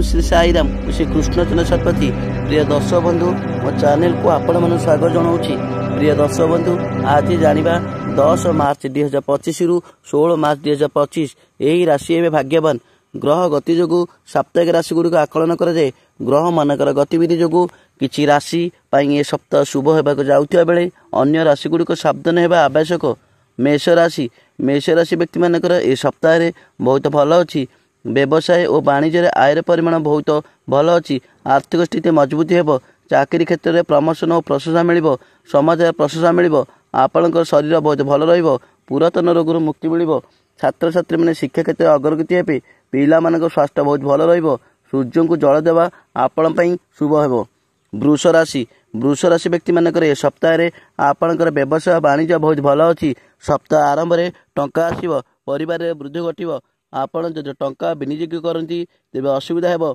श्री साईराम श्री कृष्णचंद्र शतपथी। प्रिय दर्शक बंधु मो चैनल को आपण मन स्वागत जनाऊँगी। प्रिय दर्शक बंधु आज जानिबा 10 मार्च 2025 रु 16 मार्च 2025 यही राशि एवं भाग्यवान ग्रह गति जो साप्ताहिक राशि गुड़िक आकलन करे ग्रह मानकर गतिविधि जो किसी राशि ए सप्ताह शुभ होगा जाऊा बेले अन्य राशि गुड़िक सावधान होगा आवश्यक। मेष राशि व्यक्ति मानकर ए सप्ताह बहुत भल अच्छी। व्यवसाय और वाणिज्य आयर परिमाण बहुत भल अच्छी। आर्थिक स्थिति मजबूत हो। चाकरी क्षेत्र में प्रमोशन और प्रशंसा मिल। समाज प्रशंसा मिल। आपण शरीर बहुत भल रही। पुरातन रोग मुक्ति मिल। छात्र छात्री मैंने शिक्षा क्षेत्र में अग्रगति हे। पिला मान स्वास्थ्य बहुत भल रही। सूर्य को जल देवा आपण शुभ हो। वृष राशि व्यक्ति मानकर ए सप्ताह आपणकर व्यवसाय वाणिज्य बहुत भल अच्छी। सप्ताह आरंभ में टंका आसव। परिवार वृद्धि घटव। आपण जो टंका विनियोग करती तेज असुविधा हो।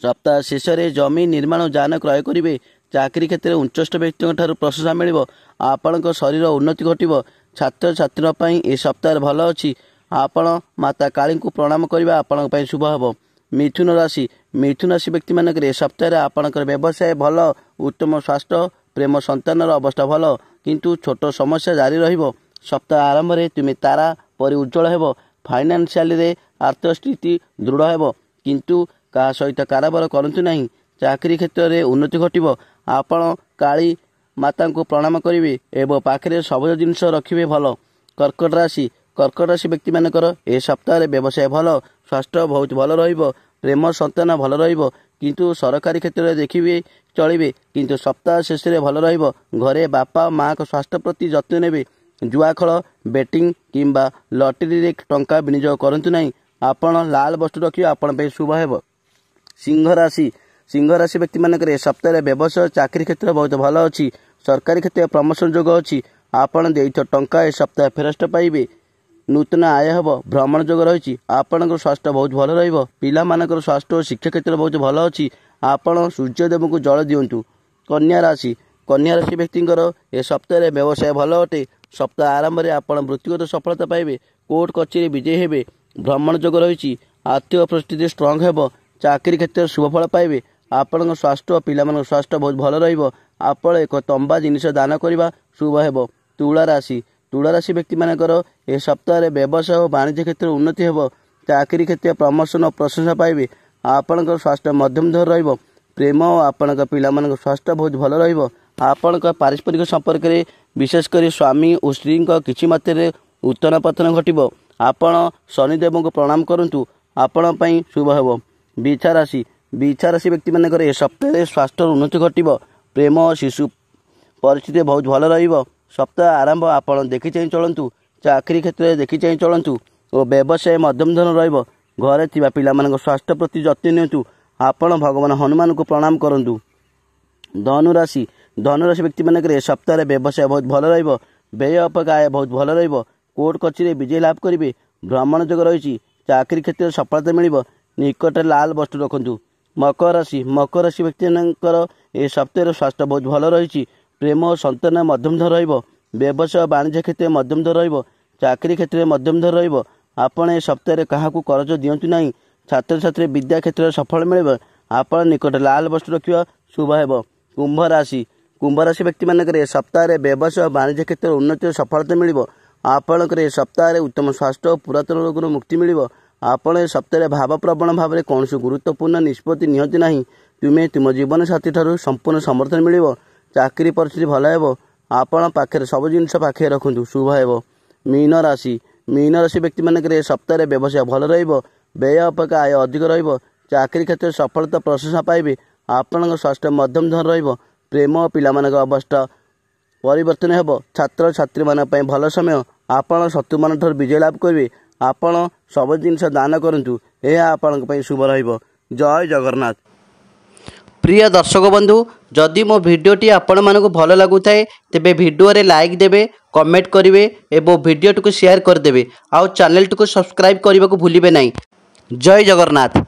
सप्ताह शेष में जमी निर्माण जान क्रय करेंगे। चाकरी क्षेत्र में उच्चस्थ व्यक्ति प्रशंसा मिल। आपण शरीर उन्नति घटव। छात्र छात्री ए सप्ताह भल अच्छी। आपण माता काली को प्रणाम करने आपण शुभ हो। मिथुन राशि व्यक्ति मानक ए सप्ताह आपणकर व्यवसाय भल। उत्तम स्वास्थ्य प्रेम संतान अवस्था भल किंतु छोट समस्या जारी रहिबो। सप्ताह आरंभ में तुम तारा परि उज्जवल हेबो। फाइनान्शियल आर्थिक स्थिति दृढ़ हेबो किंतु का सहित कारोबार करंतु नहीं। चाकरी क्षेत्र में उन्नति घटिबो। आपण काली माता को प्रणाम करेंगे एवं पाखे सबज जिनस रखिए भल। कर्कट राशि व्यक्ति मानकर ए सप्ताह व्यवसाय भल। स्वास्थ्य बहुत भल रहिबो। प्रेम संतान भल रहिबो किंतु सरकारी क्षेत्र में देखिए चलिए किंतु सप्ताह शेष में भल रहिबो। घरे बापा माँ को स्वास्थ्य प्रति जत्न नेबे। जुआ खेल बेटिंग किंबा लॉटरी रे टंका विनियोग करंतु नहीं। आपण लाल वस्तु रखिए आपण शुभ हेबो। सिंह राशि व्यक्ति मानकर ए सप्ताह व्यवसाय चाकरी क्षेत्र बहुत भल अच्छी। सरकारी क्षेत्र में प्रमोशन योग अच्छी। आपण देइथ टंका ए सप्ताह फेरस्त पाइबे। नूतन आय हम। भ्रमण योग रही। आपण स्वास्थ्य बहुत भल रही। पिला मानकर स्वास्थ्य और शिक्षा क्षेत्र बहुत भल अच्छी। आपण सूर्यदेव को जल दिंतु। कन्या राशि व्यक्ति ए सप्ताह व्यवसाय भल अटे। सप्ताह आरंभ में आप वृत्तिगत सफलता पाइबे। कोर्ट कचेरी विजयी हेबे। भ्रमण योग रही। आर्थिक परिस्थिति स्ट्रंग हेबो। चाकरी क्षेत्र में शुभफल पाइबे। आपण स्वास्थ्य और पिला स्वास्थ्य बहुत भल रही। आपण एक तंबा जिनिस दान करने शुभ हेबो। तुला राशि व्यक्ति मानकर ए सप्ताह व्यवसाय और वाणिज्य क्षेत्र में उन्नति हो। चाकरी क्षेत्र प्रमोशन और प्रशंसा पाइबे। आपण स्वास्थ्य मध्यम धर रही। प्रेम और आपण पिला स्वास्थ्य बहुत भल रही। आपण पारस्परिक संपर्क में विशेषकर स्वामी और स्त्री किसी मात्रा उत्थान पतन घटव। आपण शनिदेव को प्रणाम करंतु आपण शुभ हो। बिछा राशि व्यक्ति मानकर ए सप्ताह स्वास्थ्य उन्नति घटव। प्रेम और शिशु परिस्थिति बहुत भल रही। सप्ताह आरंभ आपण देखी चाह चलतु। चाकरी क्षेत्र में देखी चाह चलतु और व्यवसाय मध्यम धन रहिबो। घरे थिबा पिला मानक स्वास्थ्य प्रति जत्न नियंतु। आपण भगवान हनुमान को प्रणाम करंतु। धनु राशि व्यक्ति मानक ए सप्ताह व्यवसाय बहुत भल रहिबो। व्यय अपेक्षा आय बहुत भल रहिबो। कोर्ट कचेरी विजय लाभ करेंगे। भ्रमण योग रही। चाकरी क्षेत्र में सफलता मिल। निकट लाल वस्तु रखंतु। मकर राशि व्यक्ति मानकर ए सप्ताह स्वास्थ्य बहुत भल रही। प्रेम और संतान मध्यम धर रहिबो। व्यवसाय वाणिज्य क्षेत्र में मध्यम धर रहिबो। चाकरी क्षेत्र में मध्यम धर रहिबो। आपण ए सप्ताह क्या करज दिंतु नहीं। छात्र छात्री विद्या क्षेत्र में सफल मिल। आपण निकट लाल वस्तु रखा शुभ हेबो। कुंभ राशि व्यक्ति मानकर ए सप्ताह व्यवसाय वाणिज्य क्षेत्र में उन्नति सफलता मिल। आपणकर ए सप्ताह उत्तम स्वास्थ्य और पुरातन रोग मुक्ति मिल। आपण ए सप्ताह भावप्रवण भाव में कौन गुरुत्वपूर्ण निष्पत्ति निहति नहीं। तुम्हें तुम जीवन साथी ठारू संपूर्ण समर्थन मिल। चाकरी परिस्थिति भल हेबो। आपण पाखे सब जिनस पाखे रखुद शुभ हेबो। मीन राशि व्यक्ति मानकर ए सप्ताह व्यवसाय भल रहिबो। व्यय अपेक्षा आय अधिक रहिबो। चाकरी क्षेत्र में सफलता प्रशंसा पाइबे। आपण स्वास्थ्य मध्यम धन रहिबो। प्रेम और पिला मानक अवस्था परिवर्तन हेबो। छात्र छात्री मान पय भल समय। आपण शत्रु मान ठार विजय लाभ करेंगे। आपण सब जिनस दान करंतु। यह आपण पय शुभ रहिबो। जय जगन्नाथ। प्रिय दर्शक बंधु जदि मो भिडियोटी आपण मानक भल लगुଥାଏ तेबे भिडियो रे लाइक देबे कमेंट करिवे एवं भिडियो को शेयर कर देबे। आउ चैनल को सब्सक्राइब करने को भूलिबे नहीं। जय जगन्नाथ।